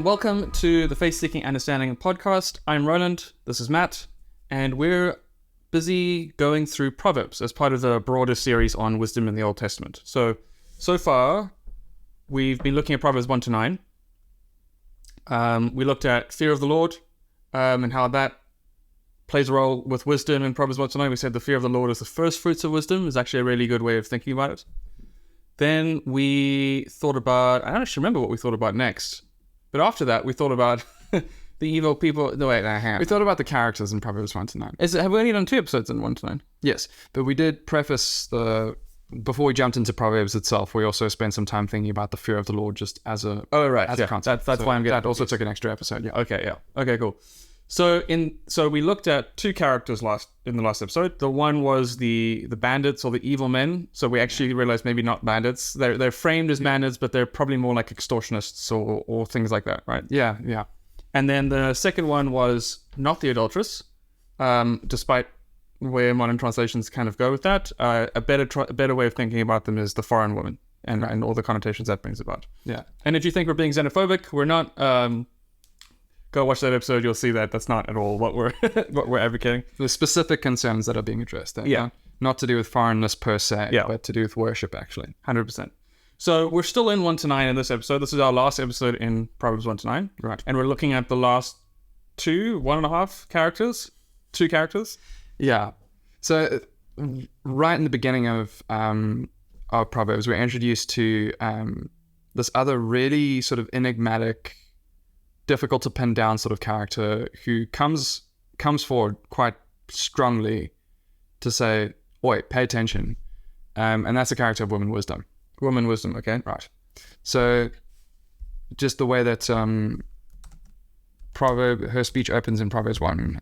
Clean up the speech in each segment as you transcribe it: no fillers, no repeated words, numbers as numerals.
and welcome to the Faith Seeking Understanding podcast. I'm Roland, this is Matt, and we're busy going through Proverbs as part of the broader series on wisdom in the Old Testament. So far, we've been looking at Proverbs 1 to 9. We looked at fear of the Lord and how that plays a role with wisdom in Proverbs 1 to 9. We said the fear of the Lord is the first fruits of wisdom, is actually a really good way of thinking about it. Then we thought about, I don't actually remember what we thought about next. But after that, we thought about the evil people. No, wait, we thought about the characters in Proverbs 1 to 9. Have we only done 2 episodes in 1 to 9? Yes, but we did preface before we jumped into Proverbs itself, we also spent some time thinking about the fear of the Lord just as a a concept. That's why I'm getting that also took an extra episode. Yeah. Okay, cool. So we looked at 2 characters in the last episode. The one was the bandits or the evil men. So we actually realized maybe not bandits. They're framed as bandits, but they're probably more like extortionists or things like that, right? Yeah. And then the second one was not the adulteress, despite where modern translations kind of go with that. A better way of thinking about them is the foreign woman and all the connotations that brings about. Yeah. And if you think we're being xenophobic, we're not. Go watch that episode. You'll see that that's not at all what we're advocating. The specific concerns that are being addressed there. Yeah. Not to do with foreignness per se, but to do with worship, actually. 100%. So we're still in 1 to 9 in this episode. This is our last episode in Proverbs 1 to 9. Right. And we're looking at the last 1.5 characters. 2 characters. Yeah. So right in the beginning of Proverbs, we're introduced to this other really sort of enigmatic, difficult to pin down sort of character who comes forward quite strongly to say, "Oi, pay attention," and that's the character of woman wisdom. Woman wisdom, okay, right. So, just the way that her speech opens in Proverbs 1.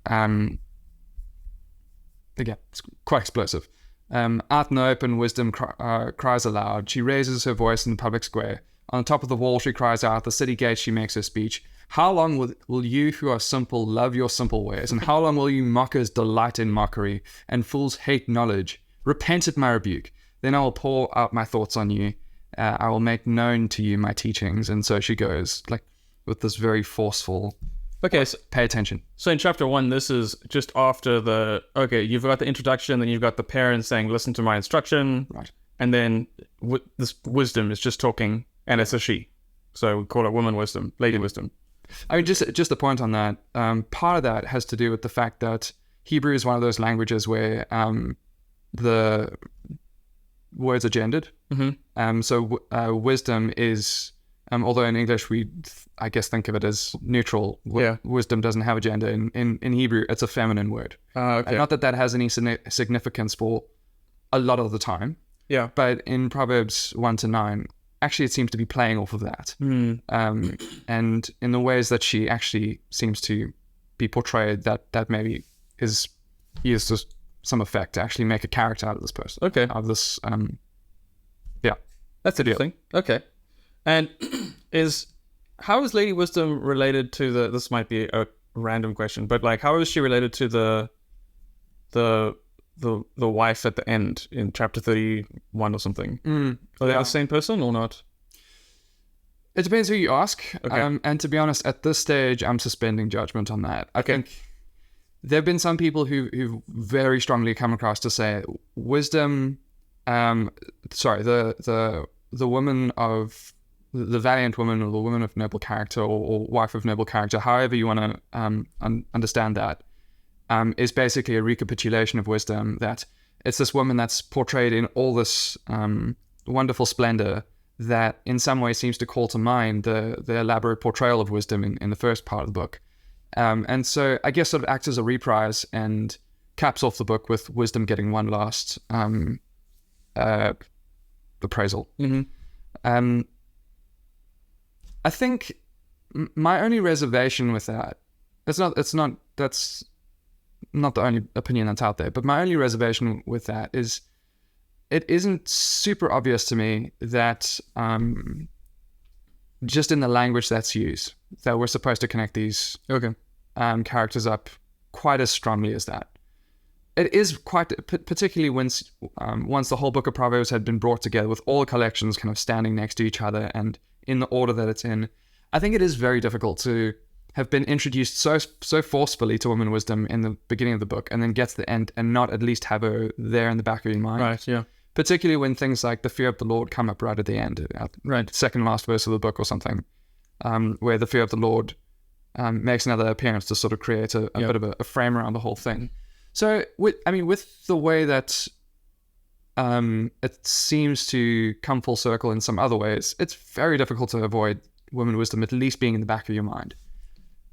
Again, it's quite explosive. Out in the open, wisdom cries aloud. She raises her voice in the public square. On the top of the wall, she cries out. The city gate, she makes her speech. How long will you who are simple love your simple ways? And how long will you mockers delight in mockery and fools hate knowledge? Repent at my rebuke. Then I will pour out my thoughts on you. I will make known to you my teachings. And so she goes, like, with this very forceful, so pay attention. So in chapter 1, this is just after you've got the introduction, then you've got the parents saying, listen to my instruction. Right. And then this wisdom is just talking, and it's a she. So we call it woman wisdom, lady wisdom. I mean, just a point on that. Part of that has to do with the fact that Hebrew is one of those languages where the words are gendered. Mm-hmm. So wisdom is, although in English we, I guess, think of it as neutral. Wisdom doesn't have a gender. In Hebrew, it's a feminine word. Okay. Not that has any significance for a lot of the time. Yeah. But in Proverbs 1 to 9, actually it seems to be playing off of that. And in the ways that she actually seems to be portrayed, that maybe used to some effect to actually make a character out of this person. Okay. Out of this, That's interesting. Okay. And how is Lady Wisdom related to this might be a random question, but like, how is she related to the wife at the end in chapter 31 or something? Are they the same person or not? It depends who you ask. Okay. And to be honest, at this stage, I'm suspending judgment on that. I think there have been some people who very strongly come across to say wisdom. The woman of the valiant woman, or the woman of noble character, or wife of noble character, however you want to understand that. Is basically a recapitulation of wisdom, that it's this woman that's portrayed in all this wonderful splendor that in some way seems to call to mind the elaborate portrayal of wisdom in the first part of the book. And so I guess sort of acts as a reprise and caps off the book with wisdom getting one last appraisal. Mm-hmm. I think my only reservation with that, that's not the only opinion that's out there, but my only reservation with that is it isn't super obvious to me that just in the language that's used, that we're supposed to connect these characters up quite as strongly as that. It is quite, particularly once the whole book of Proverbs had been brought together with all the collections kind of standing next to each other and in the order that it's in, I think it is very difficult to have been introduced so forcefully to woman wisdom in the beginning of the book and then get to the end and not at least have her there in the back of your mind. Right, yeah. Particularly when things like the fear of the Lord come up right at the end, Right. second last verse of the book or something, where the fear of the Lord makes another appearance to sort of create a bit of a frame around the whole thing. So, with the way that it seems to come full circle in some other ways, it's very difficult to avoid woman wisdom at least being in the back of your mind.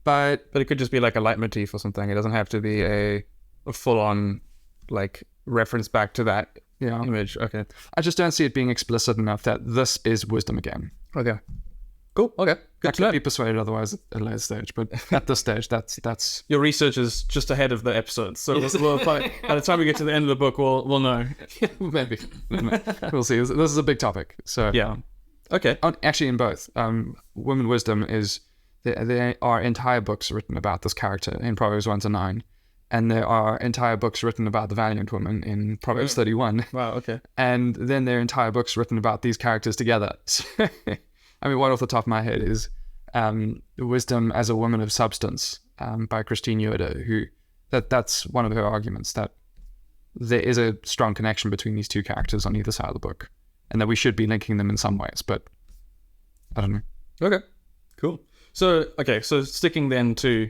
But it could just be like a leitmotif or something. It doesn't have to be a full-on like reference back to that image. Okay. I just don't see it being explicit enough that this is wisdom again. Okay. Cool. Okay. I could be persuaded otherwise at a later stage, but at this stage, that's your research is just ahead of the episodes. So by the time we get to the end of the book, we'll know. Maybe. We'll see. This is a big topic. So yeah. Okay. Actually, in both, woman wisdom is there are entire books written about this character in Proverbs 1-9, and there are entire books written about the valiant woman in Proverbs 31. Wow. Okay. And then there are entire books written about these characters together. So, I mean, one off the top of my head is Wisdom as a Woman of Substance by Christine Yoder, who that's one of her arguments, that there is a strong connection between these two characters on either side of the book, and that we should be linking them in some ways, but I don't know. Okay, cool. So sticking then to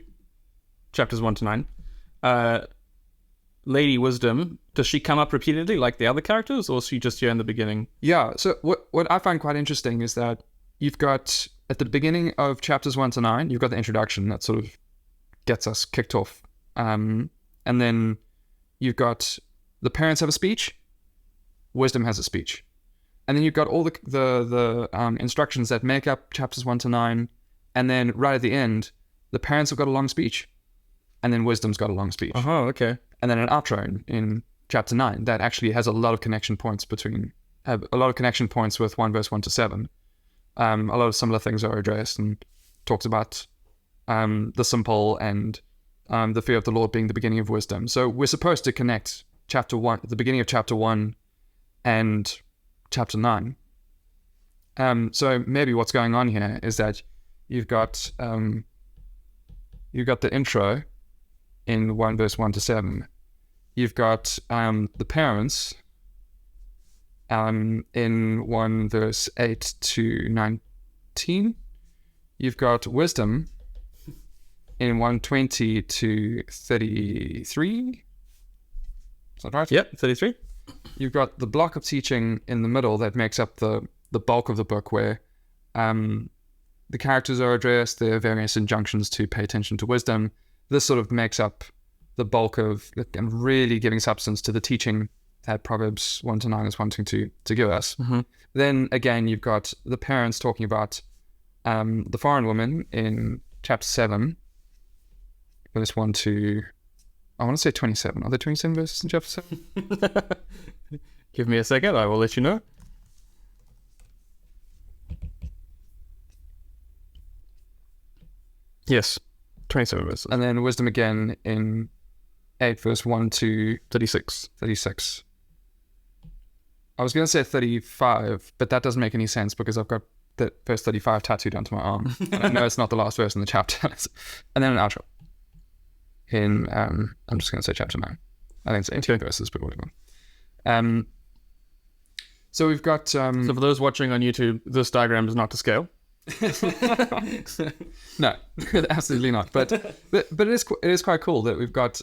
chapters 1-9, Lady Wisdom, does she come up repeatedly like the other characters, or is she just here in the beginning? Yeah, so what I find quite interesting is that you've got, at the beginning of chapters 1-9, you've got the introduction that sort of gets us kicked off. And then you've got the parents have a speech, Wisdom has a speech. And then you've got all the instructions that make up chapters 1-9. And then right at the end, the parents have got a long speech. And then Wisdom's got a long speech. Oh, okay. And then an outro in chapter 9 that actually has a lot of connection points with 1 verse 1-7. A lot of similar things are addressed and talks about the simple and the fear of the Lord being the beginning of wisdom. So we're supposed to connect chapter 1, the beginning of chapter 1 and chapter 9. So maybe what's going on here is that you've got the intro in 1 verse 1-7. You've got the parents in 1 verse 8-19. You've got Wisdom in 1:20-33. Is that right? Yep, 33. You've got the block of teaching in the middle that makes up the bulk of the book, where the characters are addressed, there are various injunctions to pay attention to wisdom. This sort of makes up the bulk of and really giving substance to the teaching that Proverbs 1-9 is wanting to give us. Mm-hmm. Then again, you've got the parents talking about the foreign woman in chapter 7, verse 1 to, I want to say 27. Are there 27 verses in chapter 7? Give me a second, I will let you know. Yes, 27 verses. And then Wisdom again in 8 verse 1 to 36. 36. I was going to say 35, but that doesn't make any sense because I've got the verse 35 tattooed onto my arm. And I know it's not the last verse in the chapter. And then an outro. In, I'm just going to say chapter 9. I think it's 18 verses, but whatever. So we've got... So for those watching on YouTube, this diagram is not to scale. No, absolutely not. But it is quite cool that we've got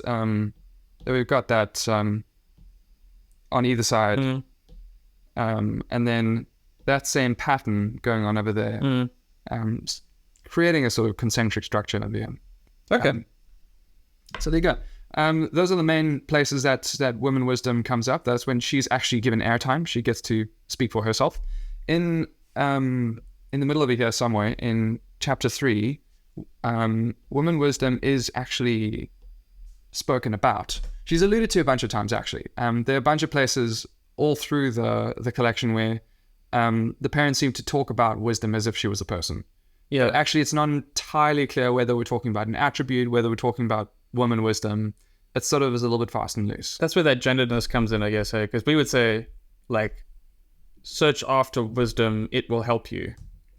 that on either side, and then that same pattern going on over there, creating a sort of concentric structure at the end. Okay. So there you go. Those are the main places that women wisdom comes up. That's when she's actually given airtime. She gets to speak for herself. In the middle of it here somewhere, in chapter 3, woman wisdom is actually spoken about. She's alluded to a bunch of times, actually. There are a bunch of places all through the collection where the parents seem to talk about wisdom as if she was a person. Yeah. But actually, it's not entirely clear whether we're talking about an attribute, whether we're talking about woman wisdom. It sort of is a little bit fast and loose. That's where that genderedness comes in, I guess, because we would say, like, search after wisdom, it will help you.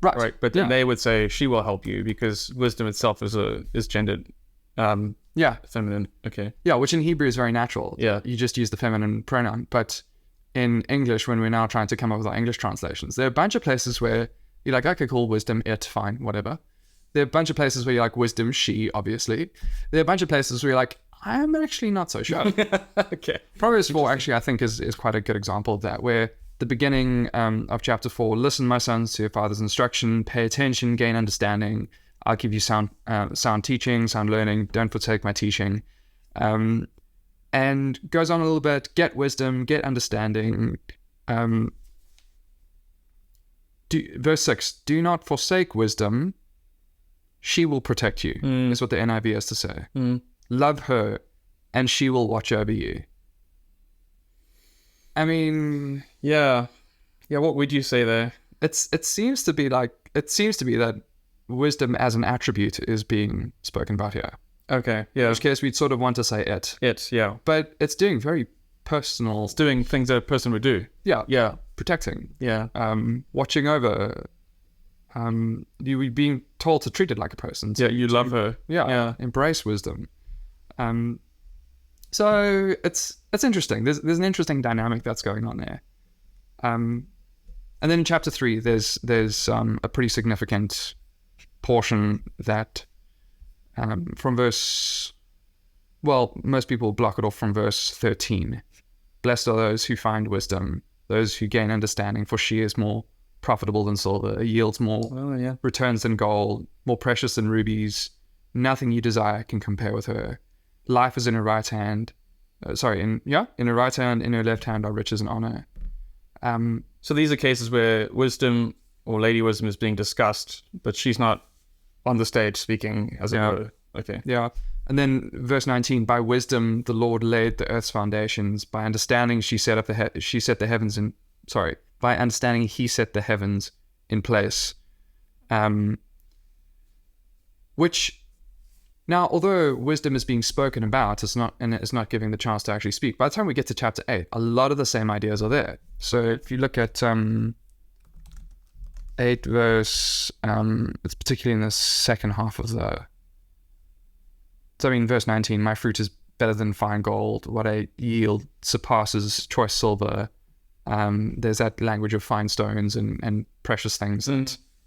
Right. But then they would say she will help you because wisdom itself is gendered. Feminine. Okay. Yeah, which in Hebrew is very natural. Yeah. You just use the feminine pronoun. But in English, when we're now trying to come up with our English translations, there are a bunch of places where you're like, okay, cool, wisdom, it, fine, whatever. There are a bunch of places where you're like, wisdom, she, obviously. There are a bunch of places where you're like, I'm actually not so sure. Okay. Proverbs 4 actually, I think, is quite a good example of that, where the beginning of chapter 4, listen, my sons, to your father's instruction, pay attention, gain understanding. I'll give you sound teaching, sound learning. Don't forsake my teaching. And goes on a little bit, get wisdom, get understanding. Verse 6, do not forsake wisdom. She will protect you, is what the NIV has to say. Love her, and she will watch over you. I mean... Yeah, what would you say there? It seems to be that wisdom as an attribute is being spoken about here. Okay, yeah. In which case we'd sort of want to say it. It, yeah. But it's doing very personal... It's doing things that a person would do. Yeah. Protecting. Yeah. Watching over. You being told to treat it like a person. You love her. Yeah. Embrace wisdom. So it's interesting. There's an interesting dynamic that's going on there. And then in chapter 3, there's a pretty significant portion that from verse... Well, most people block it off from verse 13. Blessed are those who find wisdom, those who gain understanding, for she is more profitable than silver, yields more returns than gold, more precious than rubies. Nothing you desire can compare with her. Life is in her right hand. In her right hand, in her left hand are riches and honor. So these are cases where wisdom or lady wisdom is being discussed, but she's not on the stage speaking as it were. Okay. Yeah. And then verse 19, by wisdom the Lord laid the earth's foundations. By understanding he set the heavens in place. Which now, although wisdom is being spoken about, it's not giving the chance to actually speak. By the time we get to chapter 8, a lot of the same ideas are there. So if you look at 8 verse, it's particularly in the second half of the... So verse 19, my fruit is better than fine gold. What I yield surpasses choice silver. There's that language of fine stones and precious things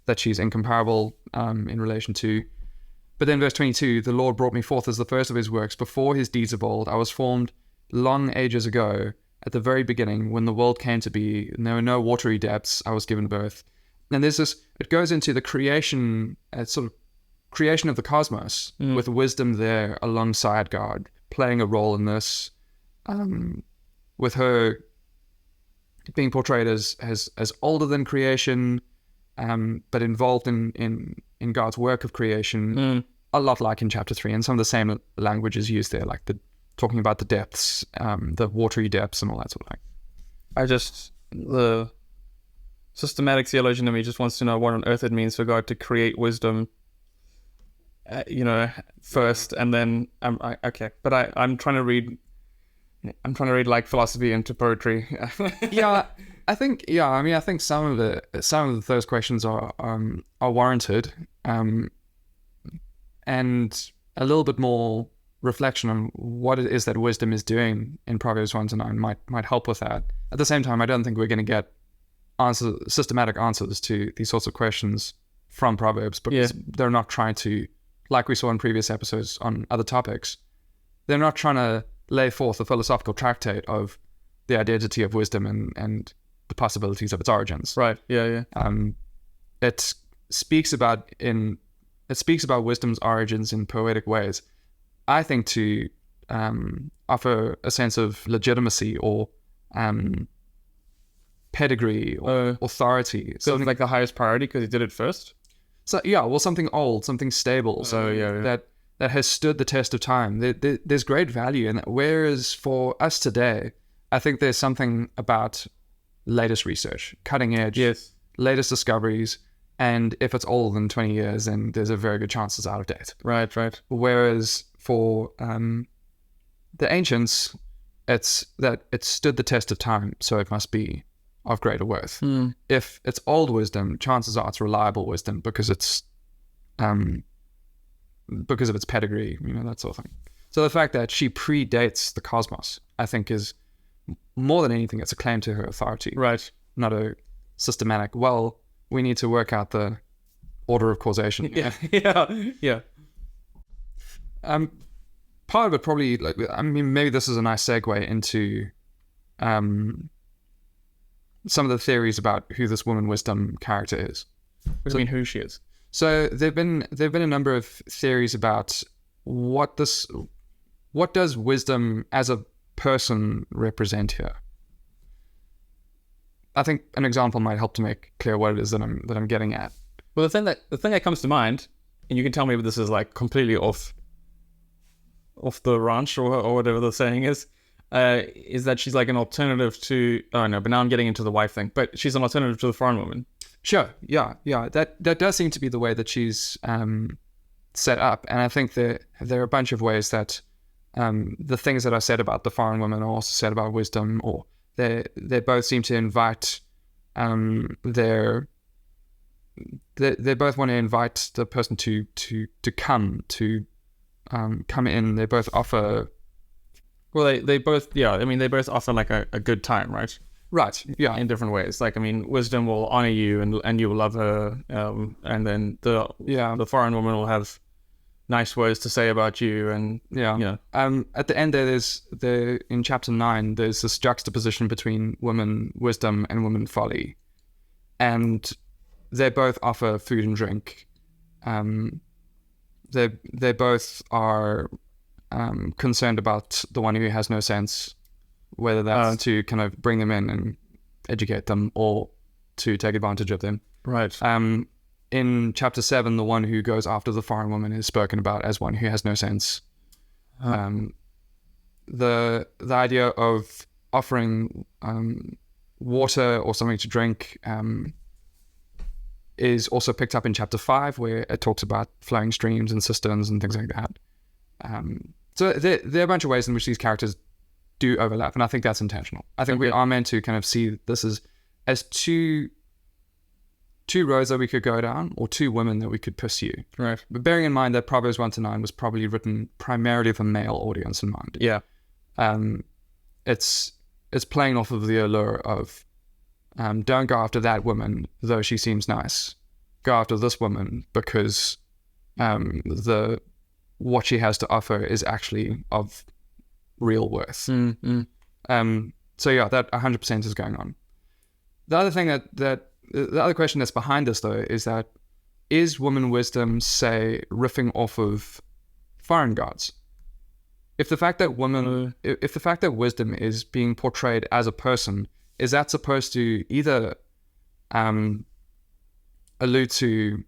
that she's incomparable in relation to. But then verse 22, the Lord brought me forth as the first of his works, before his deeds of old. I was formed long ages ago, at the very beginning, when the world came to be, and there were no watery depths, I was given birth. And there's this, it goes into the creation, sort of creation of the cosmos, with wisdom there alongside God, playing a role in this, with her being portrayed as older than creation, but involved in God's work of creation, a lot like in chapter 3, and some of the same language is used there, like talking about the depths, the watery depths and all that sort of thing. The systematic theologian in me just wants to know what on earth it means for God to create wisdom, first, and then I'm trying to read like philosophy into poetry. I think some of those questions are warranted, and a little bit more reflection on what it is that wisdom is doing in Proverbs 1 to 9 might help with that. At the same time, I don't think we're going to get systematic answers to these sorts of questions from Proverbs, because they're not trying to, like we saw in previous episodes on other topics, they're not trying to lay forth a philosophical tractate of the identity of wisdom and the possibilities of its origins. Right. Yeah. It speaks about wisdom's origins in poetic ways, I think, to offer a sense of legitimacy or pedigree or authority. So like the highest priority because he did it first? So something old, something stable, that has stood the test of time. There's great value in that. Whereas for us today, I think there's something about latest research, cutting edge, latest discoveries, and if it's older than 20 years, then there's a very good chance it's out of date. Right. Whereas for the ancients, it's that it stood the test of time, so it must be of greater worth. Mm. If it's old wisdom, chances are it's reliable wisdom because it's because of its pedigree, that sort of thing. So the fact that she predates the cosmos, I think, is more than anything, it's a claim to her authority. Right. Not a systematic, well, we need to work out the order of causation. Yeah. Part of it probably, maybe this is a nice segue into some of the theories about who this woman wisdom character is. What do you mean who she is? So there've been a number of theories about what does wisdom as a person represent here. I think an example might help to make clear what it is that I'm getting at. Well, the thing that comes to mind, and you can tell me if this is like completely off the ranch or whatever the saying is that she's like an alternative to. Oh no, but now I'm getting into the wife thing. But she's an alternative to the foreign woman. Sure, yeah. That does seem to be the way that she's set up, and I think there are a bunch of ways that the things that I said about the foreign woman are also said about wisdom, or they both seem to invite they both want to invite the person to come in. They both offer. Well, they both they both offer like a good time, right? Right. Yeah. In different ways. Like, wisdom will honor you and you will love her. And then the foreign woman will have nice words to say about you. And at the end in chapter 9, there's this juxtaposition between woman wisdom and woman folly, and they both offer food and drink. They both are concerned about the one who has no sense, whether that's to kind of bring them in and educate them or to take advantage of them. Right. In chapter 7, the one who goes after the foreign woman is spoken about as one who has no sense. The idea of offering water or something to drink is also picked up in chapter 5, where it talks about flowing streams and cisterns and things like that. So there are a bunch of ways in which these characters do overlap, and I think that's intentional. I think we are meant to kind of see this as two roads that we could go down, or two women that we could pursue. Right. But bearing in mind that Proverbs 1-9 was probably written primarily for male audience in mind. Yeah. It's playing off of the allure of don't go after that woman, though she seems nice. Go after this woman because what she has to offer is actually of real worth. Mm-hmm. So yeah, that 100% is going on. The other thing the other question that's behind this, though, is that is woman wisdom, say, riffing off of foreign gods? If the fact that wisdom is being portrayed as a person, is that supposed to either allude to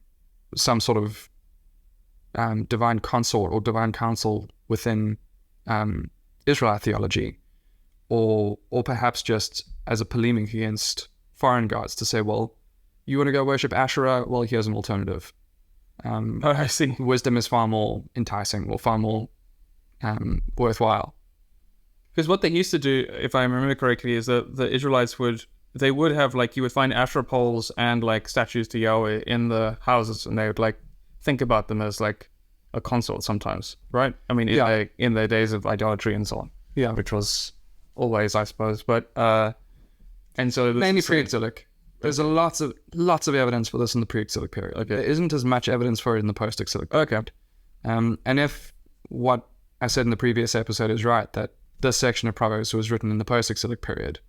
some sort of divine consort or divine counsel within Israelite theology, or perhaps just as a polemic against foreign gods to say, well, you want to go worship Asherah? Well, here's an alternative. I see. Wisdom is far more enticing or far more worthwhile. Because what they used to do, if I remember correctly, is that the Israelites would have, like, you would find Asherah poles and like statues to Yahweh in the houses, and they would like think about them as like a consort sometimes, right? I mean, in the days of idolatry and so on. Yeah, which was always, I suppose, but and so mainly pre-exilic. There's lots of evidence for this in the pre-exilic period. Okay. There isn't as much evidence for it in the post-exilic period. Okay. And if what I said in the previous episode is right, that this section of Proverbs was written in the post-exilic period,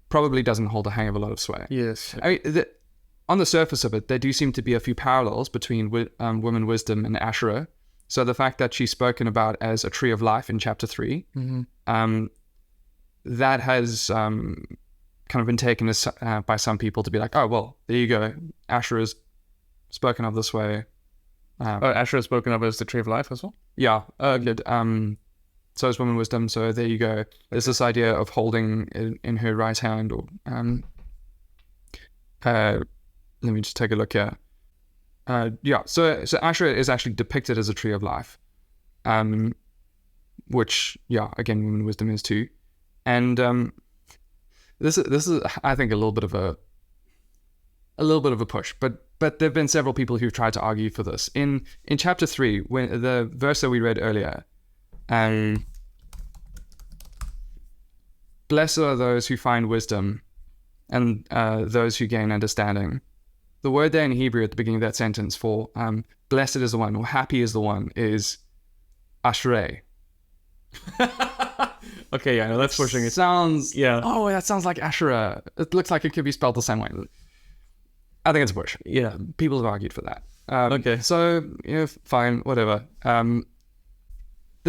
probably doesn't hold a hang of a lot of sway. Yes. I mean, on the surface of it, there do seem to be a few parallels between woman wisdom and Asherah. So the fact that she's spoken about as a tree of life in chapter 3, that has kind of been taken as, by some people to be like, oh, well, there you go. Asherah is spoken of this way. Asherah is spoken of as the tree of life as well? Yeah. Good. So is woman wisdom. So there you go. There's this idea of holding in her right hand, or let me just take a look here. So Asherah is actually depicted as a tree of life, which, again, woman wisdom is too. And This is I think a little bit of a push, but there've been several people who've tried to argue for this. In chapter 3, when the verse that we read earlier, blessed are those who find wisdom and those who gain understanding. The word there in Hebrew at the beginning of that sentence for blessed is the one, or happy is the one, is ashrei. Okay, yeah, no, that's pushing it. Sounds, Yeah. oh, that sounds like Asherah. It looks like it could be spelled the same way. I think it's a push. Yeah. People have argued for that. Okay. So, fine, whatever. The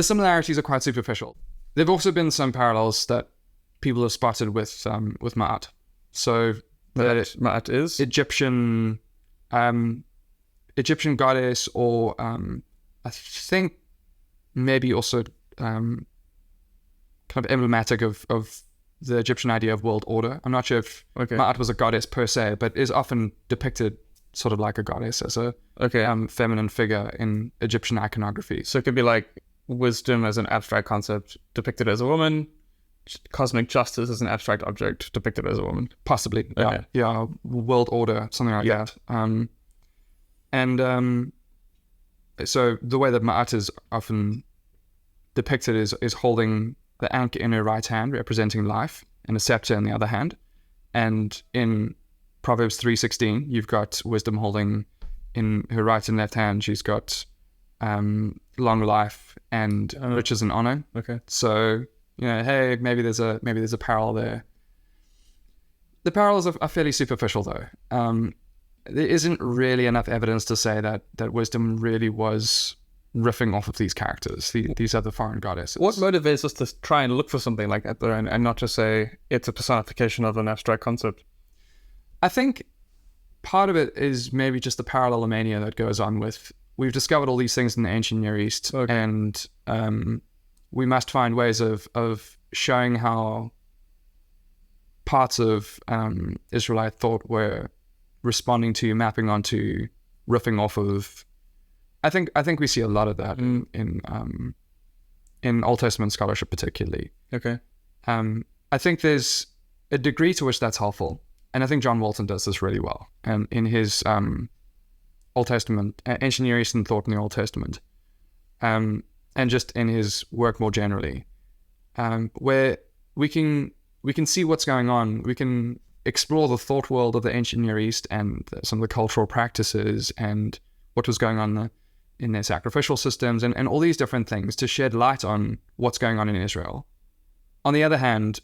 similarities are quite superficial. There have also been some parallels that people have spotted with Ma'at. So, Ma'at is? Egyptian goddess, or I think maybe also kind of emblematic of the Egyptian idea of world order. I'm not sure if Ma'at was a goddess per se, but is often depicted sort of like a goddess, as a feminine figure in Egyptian iconography. So it could be like wisdom as an abstract concept depicted as a woman, cosmic justice as an abstract object depicted as a woman. Possibly, Okay. yeah, world order, something like that. So the way that Ma'at is often depicted is holding the ankh in her right hand, representing life, and a scepter in the other hand. And in Proverbs 3:16, you've got wisdom holding in her right and left hand. She's got long life and riches and honor. Okay. So, hey, maybe there's a parallel there. The parallels are fairly superficial, though. There isn't really enough evidence to say that wisdom really was riffing off of these characters, these other foreign goddesses. What motivates us to try and look for something like that, though, and not just say it's a personification of an abstract concept? I think part of it is maybe just the parallelomania that goes on with, we've discovered all these things in the ancient Near East, and we must find ways of showing how parts of Israelite thought were responding to, mapping onto, riffing off of. I think we see a lot of that in Old Testament scholarship, particularly. Okay. I think there's a degree to which that's helpful, and I think John Walton does this really well. In his Old Testament, ancient Near Eastern thought in the Old Testament, and just in his work more generally, where we can see what's going on. We can explore the thought world of the ancient Near East and some of the cultural practices and what was going on in their sacrificial systems and all these different things to shed light on what's going on in Israel. On the other hand,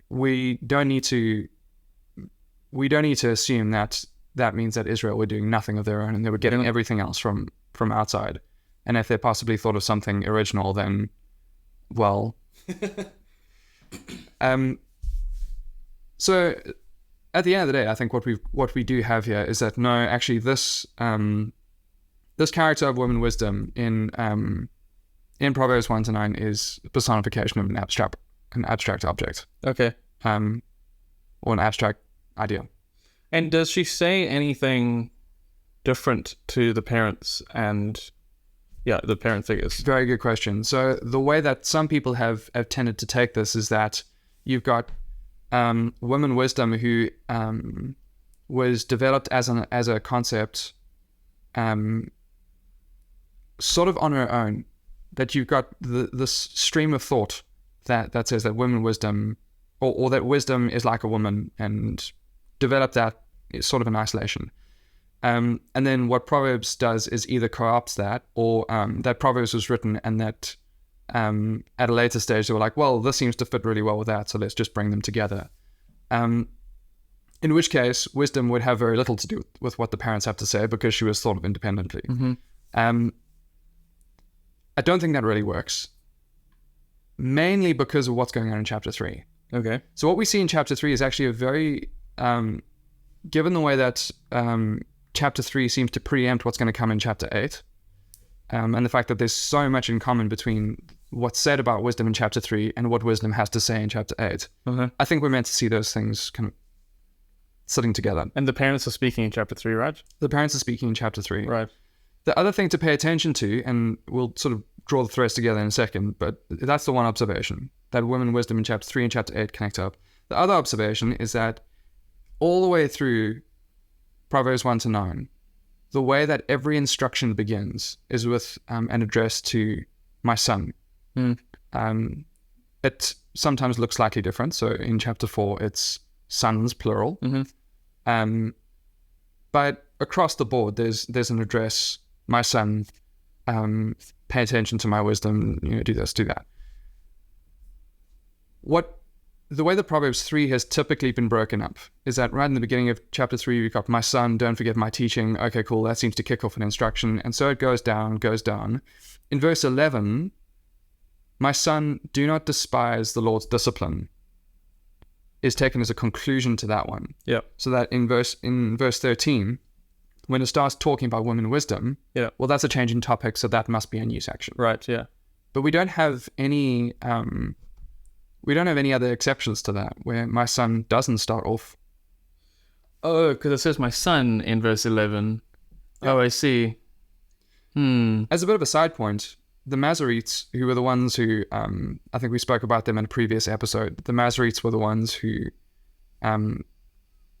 we don't need to assume that means that Israel were doing nothing of their own and they were getting everything else from outside. And if they possibly thought of something original, then, well... So at the end of the day, I think what we do have here is that no, actually this character of woman wisdom in Proverbs 1-9 is personification of an abstract object. Okay. Or an abstract idea. And does she say anything different to the parents and the parent figures? Very good question. So the way that some people have tended to take this is that you've got woman wisdom who was developed as a concept sort of on her own, that you've got this stream of thought that says that woman wisdom or that wisdom is like a woman, and developed that sort of in isolation. And then what Proverbs does is either co-opts that, or that Proverbs was written and that at a later stage they were like, well, this seems to fit really well with that, so let's just bring them together. In which case, wisdom would have very little to do with what the parents have to say because she was thought of independently. Mm-hmm. I don't think that really works, mainly because of what's going on in chapter 3. Okay. So what we see in chapter 3 is actually a very, given the way that chapter 3 seems to preempt what's going to come in chapter 8, and the fact that there's so much in common between what's said about wisdom in chapter 3 and what wisdom has to say in chapter 8. Uh-huh. I think we're meant to see those things kind of sitting together. And the parents are speaking in chapter 3, right? The parents are speaking in chapter 3. Right. The other thing to pay attention to, and we'll sort of draw the threads together in a second, but that's the one observation, that women wisdom in chapter 3 and chapter 8 connect up. The other observation is that all the way through Proverbs 1 to 9, the way that every instruction begins is with an address to my son. It sometimes looks slightly different. So in chapter 4, it's sons, plural. But across the board, there's an address, my son, pay attention to my wisdom, do this, do that. The way that Proverbs 3 has typically been broken up is that right in the beginning of chapter 3, we've got my son, don't forget my teaching. Okay, cool. That seems to kick off an instruction. And so it goes down. In verse 11, my son, do not despise the Lord's discipline, is taken as a conclusion to that one. Yeah. So that in verse 13, when it starts talking about women wisdom, well, that's a change in topic, so that must be a new section. Right, yeah. But we don't have any other exceptions to that, where my son doesn't start off. Oh, because it says my son in verse 11. Yeah. Oh, I see. As a bit of a side point, the Masoretes, who were the ones who, I think we spoke about them in a previous episode, the Masoretes were the ones who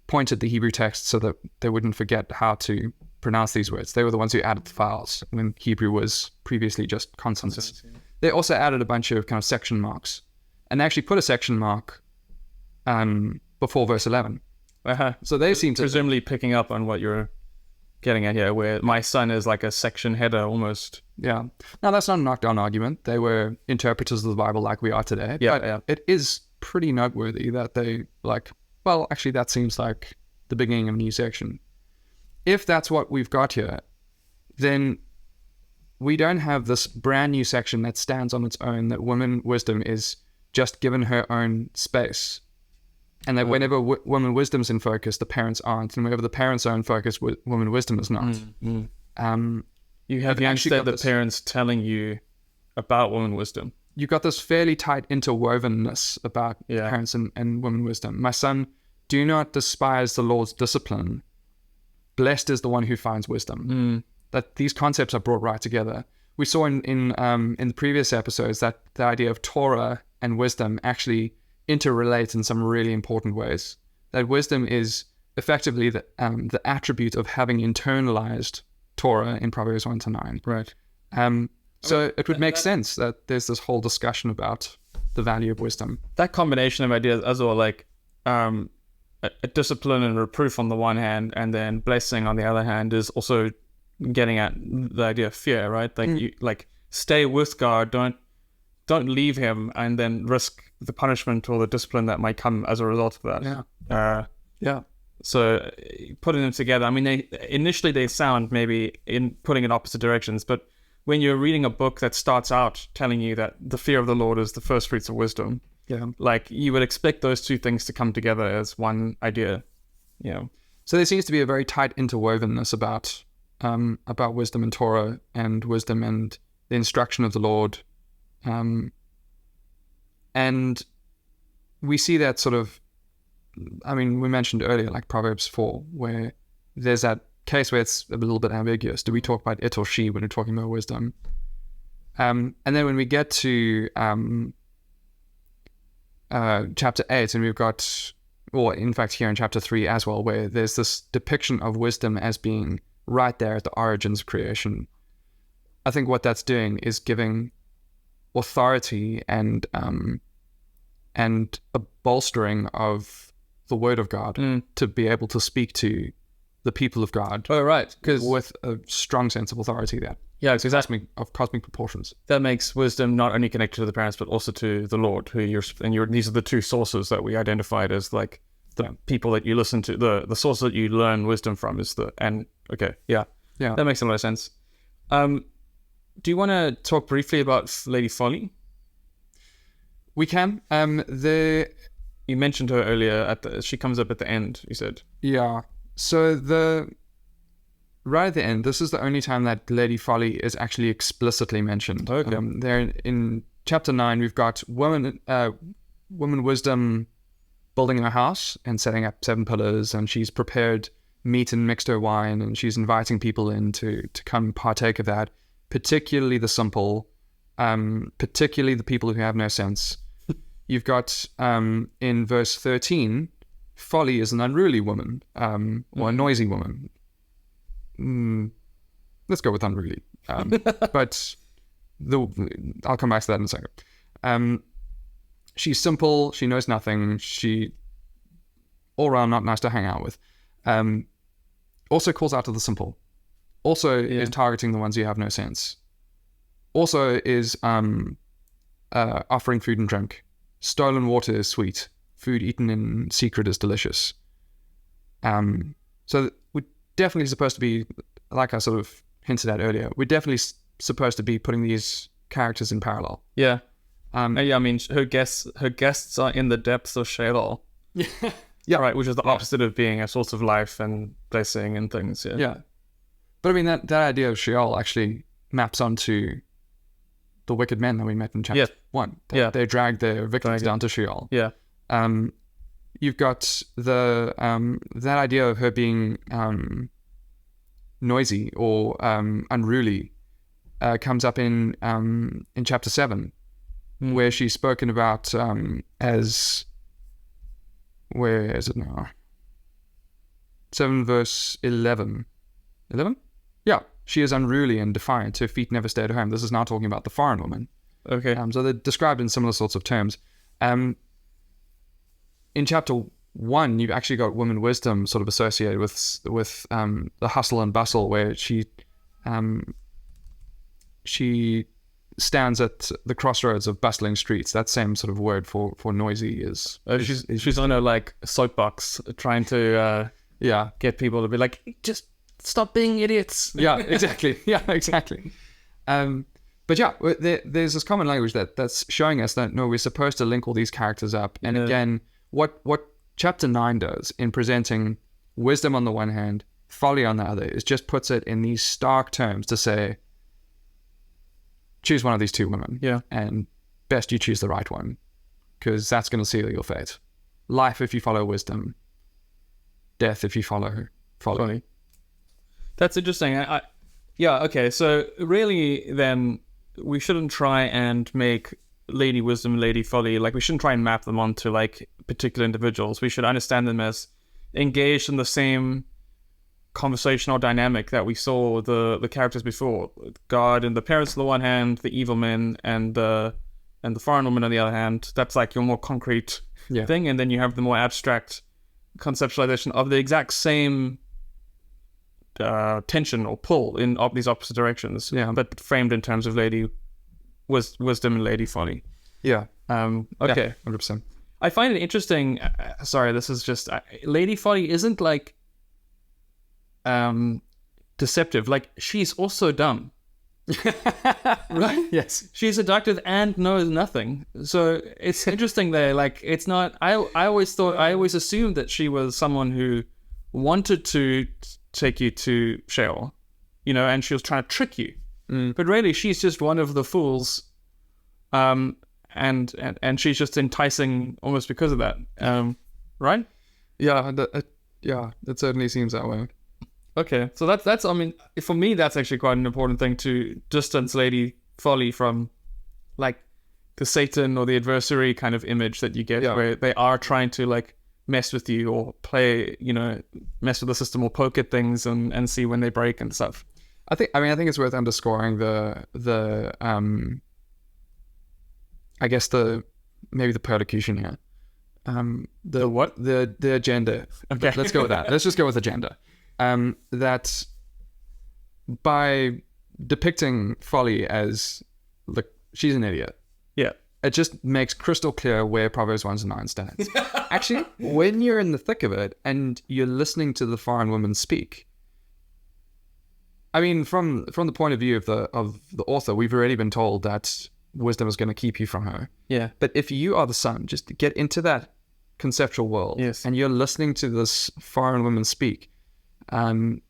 pointed the Hebrew text so that they wouldn't forget how to pronounce these words. They were the ones who added the vowels when Hebrew was previously just consonants. They also added a bunch of kind of section marks, and they actually put a section mark before verse 11. So they seem to... Presumably picking up on what you're getting at here, where my son is like a section header almost. Yeah. Now, that's not a knockdown argument. They were interpreters of the Bible like we are today. But it is pretty noteworthy that they well, actually, that seems like the beginning of a new section. If that's what we've got here, then we don't have this brand new section that stands on its own, that woman wisdom is just given her own space. And that whenever woman wisdom's in focus, the parents aren't. And whenever the parents are in focus, woman wisdom is not. You have instead the parents telling you about woman wisdom. You've got this fairly tight interwovenness about parents and woman wisdom. My son, do not despise the Lord's discipline. Blessed is the one who finds wisdom. That these concepts are brought right together. We saw in the previous episodes that the idea of Torah and wisdom actually interrelate in some really important ways. That wisdom is effectively the attribute of having internalized Torah in Proverbs 1 to 9. Right. So it would make sense that there's this whole discussion about the value of wisdom. That combination of ideas as well, like a discipline and reproof on the one hand, and then blessing on the other hand, is also getting at the idea of fear, right? Like you stay with God, don't leave him, and then risk the punishment or the discipline that might come as a result of that. So putting them together, I mean, they sound maybe in putting in opposite directions, but when you're reading a book that starts out telling you that the fear of the Lord is the first fruits of wisdom, like you would expect those two things to come together as one idea. So there seems to be a very tight interwovenness about wisdom and Torah, and wisdom and the instruction of the Lord. And we see that sort of, I mean, we mentioned earlier, like Proverbs 4, where there's that case where it's a little bit ambiguous. Do we talk about it or she when we're talking about wisdom? And then when we get to chapter 8, and we've got, or in fact here in chapter 3 as well, where there's this depiction of wisdom as being right there at the origins of creation. I think what that's doing is giving authority and a bolstering of the word of God to be able to speak to the people of God. Oh, right. Because with a strong sense of authority there. Yeah, because that's of cosmic proportions. That makes wisdom not only connected to the parents, but also to the Lord, these are the two sources that we identified as like the people that you listen to, the source that you learn wisdom from is that makes a lot of sense. Do you want to talk briefly about Lady Folly? We can. You mentioned her earlier. She comes up at the end, you said. Yeah. So right at the end, this is the only time that Lady Folly is actually explicitly mentioned. Okay. There in chapter 9, we've got woman wisdom building her house and setting up 7 pillars, and she's prepared meat and mixed her wine, and she's inviting people in to come partake of that, particularly the simple, particularly the people who have no sense. You've got in verse 13, Folly is an unruly woman, or a noisy woman. Let's go with unruly. But I'll come back to that in a second. She's simple. She knows nothing. She all around not nice to hang out with. Also calls out to the simple. Also is targeting the ones who have no sense. Also is offering food and drink. Stolen water is sweet. Food eaten in secret is delicious. So we're definitely supposed to be, like I sort of hinted at earlier, we're definitely supposed to be putting these characters in parallel. Yeah. I mean, her guests are in the depths of Sheol. Yeah. Right, which is the opposite of being a source of life and blessing and things. Yeah. But I mean, that idea of Sheol actually maps onto the wicked men that we met in chapter 1. They drag their victims down to Sheol. Yeah. You've got the that idea of her being noisy or unruly comes up in chapter 7, where she's spoken about as, where is it now? 7 verse 11. 11? Yeah. She is unruly and defiant. Her feet never stay at home. This is now talking about the foreign woman. Okay. So they're described in similar sorts of terms. In chapter 1, you've actually got woman wisdom sort of associated with the hustle and bustle, where she stands at the crossroads of bustling streets. That same sort of word for noisy is. She's on her like soapbox trying to get people to be like, just stop being idiots. Yeah, exactly. But yeah, there's this common language that's showing us that no, we're supposed to link all these characters up. And again, what chapter 9 does in presenting wisdom on the one hand, folly on the other, is just puts it in these stark terms to say, choose one of these two women. Yeah. And best you choose the right one, because that's going to seal your fate. Life if you follow wisdom. Death if you follow folly. That's interesting. Okay. So really, then we shouldn't try and make Lady Wisdom and Lady Folly, like we shouldn't try and map them onto like particular individuals. We should understand them as engaged in the same conversational dynamic that we saw the characters before. God and the parents on the one hand, the evil men and the foreign woman on the other hand. That's like your more concrete thing, and then you have the more abstract conceptualization of the exact same tension or pull in these opposite directions, but framed in terms of Lady Wisdom and Lady Folly. Okay. 100%. I find it interesting. Sorry, this is just Lady Folly isn't like deceptive. Like, she's also dumb. Right? Yes. She's seductive and knows nothing. So it's interesting there. Like, it's not. I always assumed that she was someone who wanted to take you to Sheol, and she was trying to trick you. But really, she's just one of the fools, and she's just enticing almost because of that, right? Yeah, it certainly seems that way. Okay, so that's. I mean, for me, that's actually quite an important thing, to distance Lady Folly from, like, the Satan or the adversary kind of image that you get, where they are trying to like mess with you or play, mess with the system or poke at things and see when they break and stuff. I think it's worth underscoring the I guess maybe the persecution here. The what? The agenda. Okay. Let's go with that. Let's just go with agenda. That by depicting Folly as she's an idiot. Yeah. It just makes crystal clear where Proverbs 1-9 stands. Actually, when you're in the thick of it and you're listening to the foreign woman speak, I mean, from the point of view of the author, we've already been told that wisdom is going to keep you from her. Yeah. But if you are the son, just get into that conceptual world, and you're listening to this foreign woman speak, the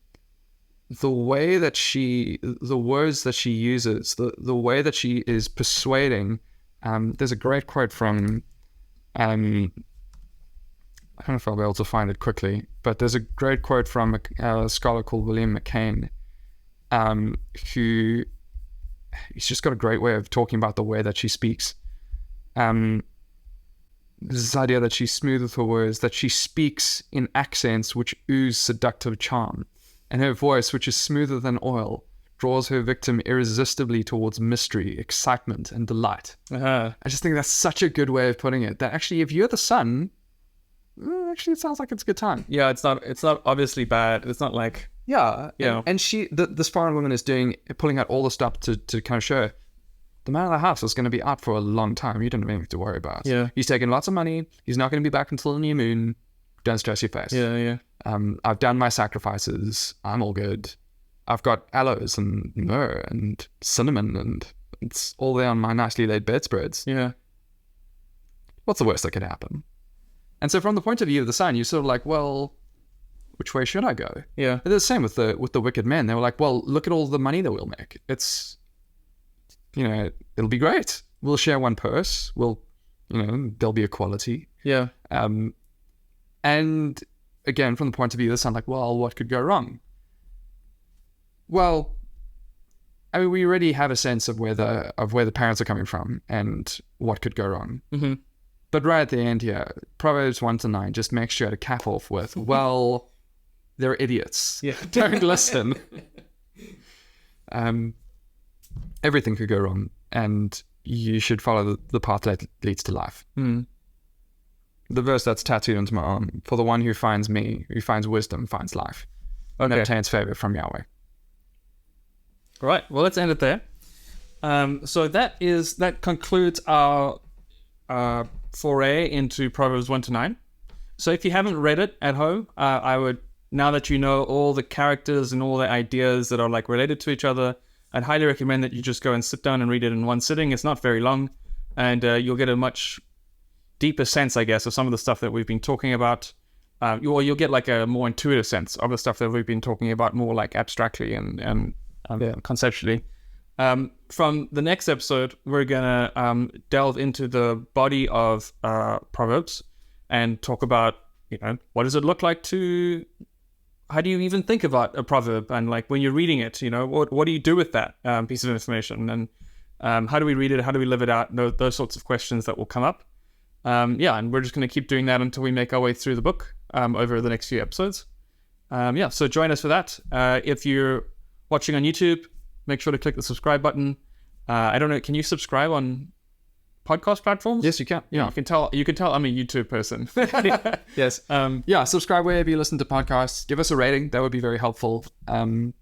way that the words that she uses, the way that she is persuading. There's a great quote from, I don't know if I'll be able to find it quickly, but there's a great quote from a scholar called William McKane, who he's just got a great way of talking about the way that she speaks. this idea that she's smooth with her words, that she speaks in accents which ooze seductive charm, and her voice, which is smoother than oil, draws her victim irresistibly towards mystery, excitement, and delight. I just think that's such a good way of putting it, that actually if you're the son, actually it sounds like it's a good time. Yeah, it's not obviously bad. It's not like... Yeah. Yeah. And she, this foreign woman is pulling out all the stuff to kind of show the man of the house is going to be out for a long time. You don't have anything to worry about. Yeah. He's taking lots of money. He's not going to be back until the new moon. Don't stress your face. Yeah. I've done my sacrifices. I'm all good. I've got aloes and myrrh and cinnamon, and it's all there on my nicely laid bedspreads. Yeah. What's the worst that could happen? And so from the point of view of the son, you're sort of like, well, which way should I go? Yeah. And the same with the wicked men. They were like, well, look at all the money that we'll make. It's, it'll be great. We'll share one purse. There'll be equality. Yeah. And again, from the point of view of the son, like, well, what could go wrong? Well, I mean, we already have a sense of where the parents are coming from and what could go wrong. Mm-hmm. But right at the end here, Proverbs 1-9 just makes sure to cap off with, well, they're idiots. Yeah. Don't listen. Everything could go wrong, and you should follow the path that leads to life. Mm. The verse that's tattooed onto my arm: for the one who finds me, who finds wisdom, finds life, and obtains favor from Yahweh. Right. Well, let's end it there. So that concludes our foray into Proverbs 1-9. So if you haven't read it at home, I would, now that you know all the characters and all the ideas that are like related to each other, I'd highly recommend that you just go and sit down and read it in one sitting. It's not very long, and you'll get a much deeper sense, I guess, of some of the stuff that we've been talking about. You'll get like a more intuitive sense of the stuff that we've been talking about, more like abstractly and conceptually. From the next episode, we're gonna delve into the body of Proverbs and talk about, what does it look like to, how do you even think about a proverb, and like when you're reading it, what do you do with that piece of information, and how do we read it, how do we live it out, those sorts of questions that will come up. And we're just going to keep doing that until we make our way through the book over the next few episodes. So join us for that. If you're watching on YouTube, make sure to click the subscribe button. I don't know, can you subscribe on podcast platforms? Yes, you can. Yeah, you can tell I'm a YouTube person. Yes. Subscribe wherever you listen to podcasts. Give us a rating. That would be very helpful. We'll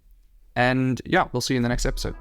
see you in the next episode.